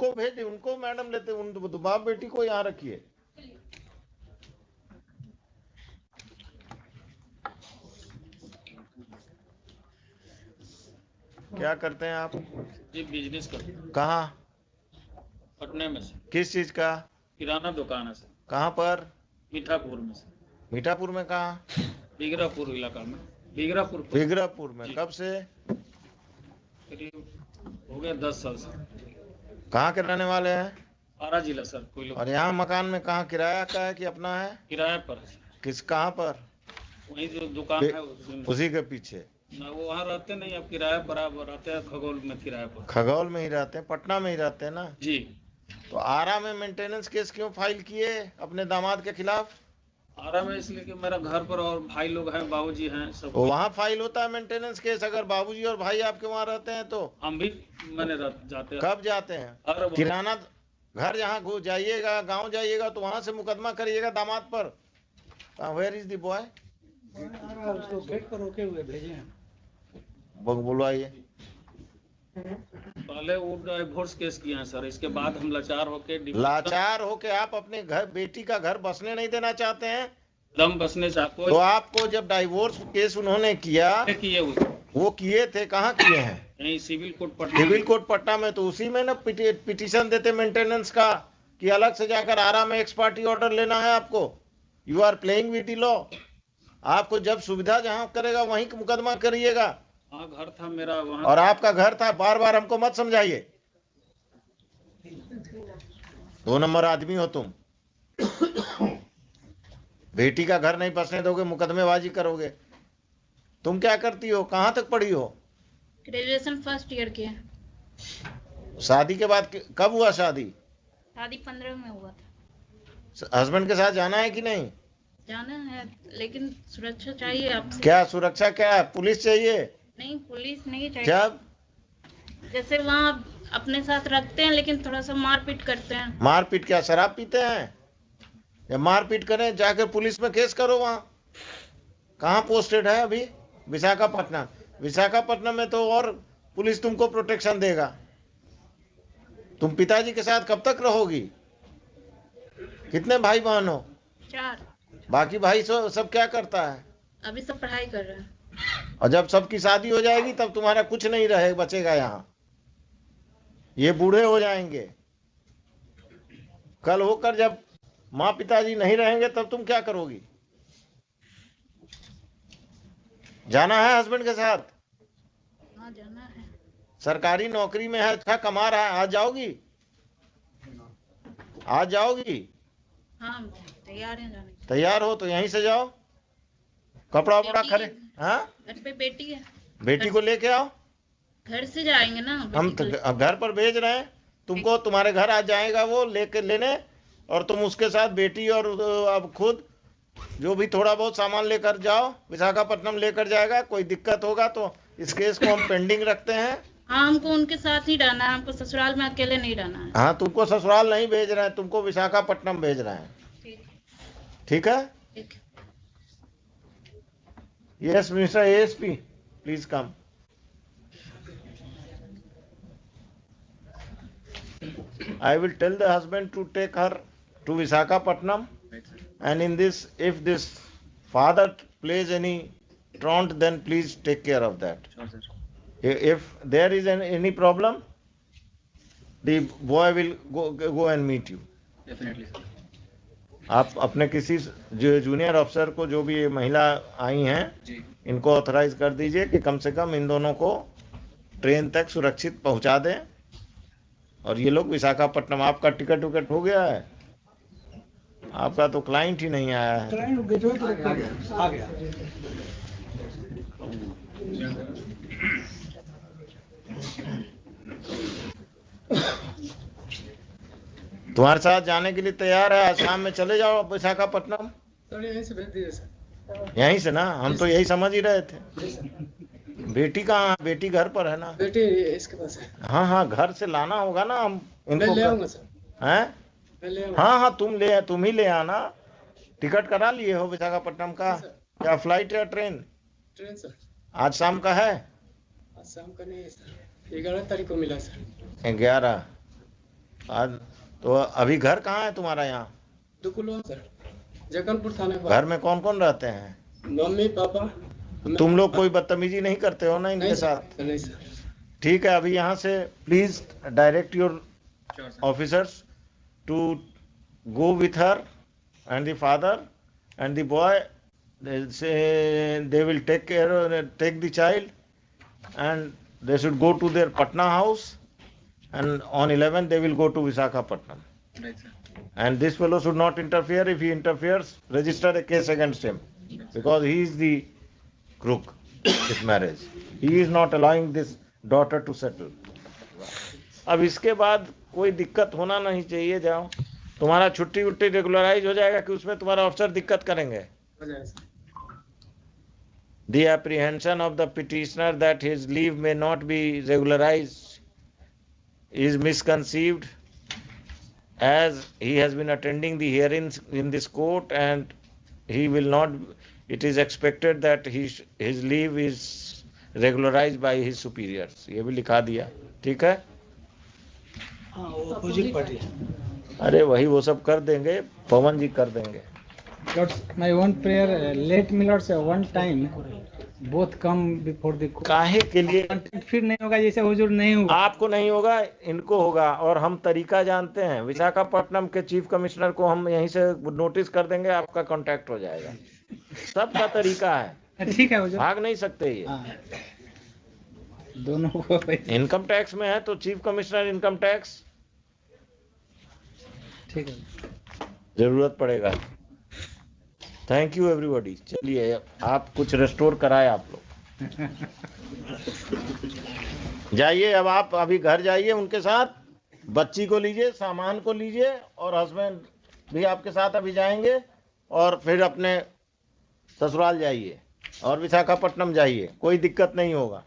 को भेजिए, उनको मैडम लेते, उन बाप बेटी को यहाँ रखिए। क्या करते हैं आप? जी बिजनेस करते हैं। कहाँ? पटना में से। किस चीज का? किराना दुकान है सर। कहाँ पर? मीठापुर में सर। मीठापुर में कहाँ? बिगरापुर इलाका में। बिगरापुर में। जी। कब से? करीब हो गया 10 साल से। कहाँ के रहने वाले हैं? आरा जिला सर। कोई लोग और यहाँ मकान में कहाँ किराया का है कि अपना है? किराए पर है सर। किस, कहाँ पर? वही जो दुकान है उसी के पीछे ना, वो वहाँ रहते नहीं, अब किराए पर आप रहते हैं खगोल में, किराए पर। खगौल में ही रहते हैं, पटना में ही रहते हैं ना जी। तो आरा में मेंटेनेंस केस क्यों फाइल किए अपने दामाद के खिलाफ? आरा में इसलिए कि मेरा घर पर और भाई लोग हैं, बाबूजी हैं सब। तो वहाँ फाइल होता है मेंटेनेंस केस अगर बाबूजी और भाई आपके वहाँ रहते हैं तो? हम भी मैंने जाते हैं। कब जाते हैं? किराना घर जहाँ जाइएगा, गांव जाइएगा तो वहाँ से मुकदमा करिएगा दामाद पर। Where is the boy? उसको गेट पर रोके हुए भेजे हैं। बुलवाइए। पहले वो डिवोर्स केस किए हैं सर, इसके बाद हम लाचार होके आप अपने घर, बेटी का घर बसने नहीं देना चाहते हैं? दम बसने चाहते तो आपको जब डाइवोर्स केस उन्होंने किया, वो किए थे, कहाँ किए हैं? यहीं सिविल कोर्ट पटना में। तो उसी में ना पिटीशन देते मेंटेनेंस का कि अलग से जाकर आरा में एक्स पार्टी ऑर्डर लेना है आपको। You are playing with the law. आपको जब सुविधा जहां करेगा वहीं मुकदमा करिएगा। हाँ, घर था मेरा वहाँ। और आपका घर था, बार बार हमको मत समझाइए। 2 नंबर आदमी हो तुम। बेटी का घर नहीं बसने दोगे, मुकदमेबाजी करोगे। तुम क्या करती हो? कहाँ तक पढ़ी हो? ग्रेजुएशन फर्स्ट ईयर के। शादी के बाद कब हुआ शादी? शादी 15 में हुआ था। हस्बैंड के साथ जाना है कि नहीं? जाना है, लेकिन सुरक्षा चाहिए आपसे। क्या सुरक्षा? क्या है? पुलिस चाहिए? नहीं, पुलिस नहीं चाहिए। जब जैसे वहाँ अपने साथ रखते हैं, लेकिन थोड़ा सा मारपीट करते हैं। मारपीट क्या, शराब पीते हैं? या मारपीट करें, जाकर पुलिस में केस करो। वहाँ कहाँ पोस्टेड है अभी? विशाखापट्टनम। विशाखापट्टनम में तो और पुलिस तुमको प्रोटेक्शन देगा। तुम पिताजी के साथ कब तक रहोगी? कितने भाई बहन हो? 4। बाकी भाई सब क्या करता है? अभी सब पढ़ाई कर रहे हैं। और जब सबकी शादी हो जाएगी तब तुम्हारा कुछ नहीं रहे बचेगा यहाँ। ये बूढ़े हो जाएंगे। कल होकर जब माँ पिताजी नहीं रहेंगे तब तुम क्या करोगी? जाना है हस्बैंड के साथ? हाँ, जाना है। सरकारी नौकरी में है, अच्छा कमा रहा है। आज जाओगी? आज जाओगी? हाँ, तैयार हैं जाने के। तैयार हो तो यहीं से जाओ। कपड़ा वपड़ा खरीद। हाँ, घर पे बेटी है। बेटी को लेके आओ। घर से जाएंगे ना। हम तो घर पर भेज रहे हैं तुमको। तुम्हारे घर आ जाएगा वो लेके लेने, और तुम उसके साथ बेटी और अब खुद जो भी थोड़ा बहुत सामान लेकर जाओ। विशाखापट्टनम लेकर जाएगा। कोई दिक्कत होगा तो इस केस को हम पेंडिंग रखते हैं। हाँ, हमको उनके साथ ही रहना है। हमको ससुराल में अकेले नहीं रहना है। हाँ, तुमको ससुराल नहीं भेज रहे हैं, तुमको विशाखापट्टनम भेज रहे हैं। ठीक है? ठीक। Yes mister ASP, please come. I will tell the husband to take her to Visakhapatnam, and in this, if this father plays any truant, then please take care of that. Sure, sir. If there is any problem, the boy will go and meet you. Definitely, sir. आप अपने किसी junior अफसर को, जो भी ये महिला आई हैं, इनको ऑथराइज कर दीजिए कि कम से कम इन दोनों को ट्रेन तक सुरक्षित पहुंचा दें। और ये लोग विशाखापट्टनम। आपका टिकट विकट हो गया है? आपका तो क्लाइंट ही नहीं आया है। आ गया। तुम्हारे साथ जाने के लिए तैयार है। आज शाम में चले जाओ विशाखापट्टनम। सर यहीं से भेज दीजिए सर। यहीं से ना? हम तो यही समझ ही रहे थे। बेटी कहाँ? बेटी घर पर है ना? बेटी इसके पास है। हाँ हाँ, घर से लाना होगा ना। हम इनको ले आऊंगा सर। हैं? मैं ले आऊंगा। हाँ हाँ, तुम ही ले आना। टिकट करा लिए हो विशाखापट्टनम का? क्या फ्लाइट या ट्रेन? Train sir. आज शाम का है? आज शाम का नहीं है सर, 11 तारीख को मिला सर। 11। तो अभी घर कहाँ है तुम्हारा? यहाँ दुकुलवा सर, जगनपुर थाने पर। घर में कौन कौन रहते हैं? Mummy papa. तुम लोग कोई बदतमीजी नहीं करते हो ना इनके नहीं साथ? सर, नहीं सर। ठीक है, अभी यहाँ से please direct your officers to go with her and the father and the boy. They say they will take the child, and they should go to their Patna house, and on 11 they will go to Visakhapatnam. Right, sir. And this fellow should not interfere. If he interferes, register a case against him, because he is the crook with marriage. He is not allowing this daughter to settle. अब इसके बाद कोई दिक्कत होना नहीं चाहिए। जाओ, तुम्हारा छुट्टी उट्टी रेगुलराइज हो जाएगा कि उसमें तुम्हारा अफसर दिक्कत करेंगे? हो जाएगा sir. The apprehension of the petitioner that his leave may not be regularized is misconceived, as he has been attending the hearings in this court and he will not. It is expected that his leave is regularized by his superiors. ये भी लिखा दिया, ठीक है? हाँ, वो opposite party है। अरे वही वो सब कर देंगे, पवन जी कर देंगे। Lords, my one prayer, let me Lords one time both come before the court. काहे के लिए? फिर नहीं होगा जैसे हुजूर नहीं होगा। आपको नहीं होगा, इनको होगा। और हम तरीका जानते हैं। विशाखापट्टनम के चीफ कमिश्नर को हम यहीं से नोटिस कर देंगे, आपका कांटेक्ट हो जाएगा। सबका तरीका है, ठीक है हुजूर, भाग नहीं सकते ये। हाँ, दोनों को इनकम टैक्स में है तो चीफ कमिश्नर इनकम टैक्स ठीक है, जरूरत पड़ेगा। Thank you everybody. चलिए, आप कुछ रेस्टोर कराए आप लोग। जाइए, अब आप अभी घर जाइए, उनके साथ बच्ची को लीजिए, सामान को लीजिए, और हस्बैंड भी आपके साथ अभी जाएंगे, और फिर अपने ससुराल जाइए और विशाखापट्टनम जाइए। कोई दिक्कत नहीं होगा।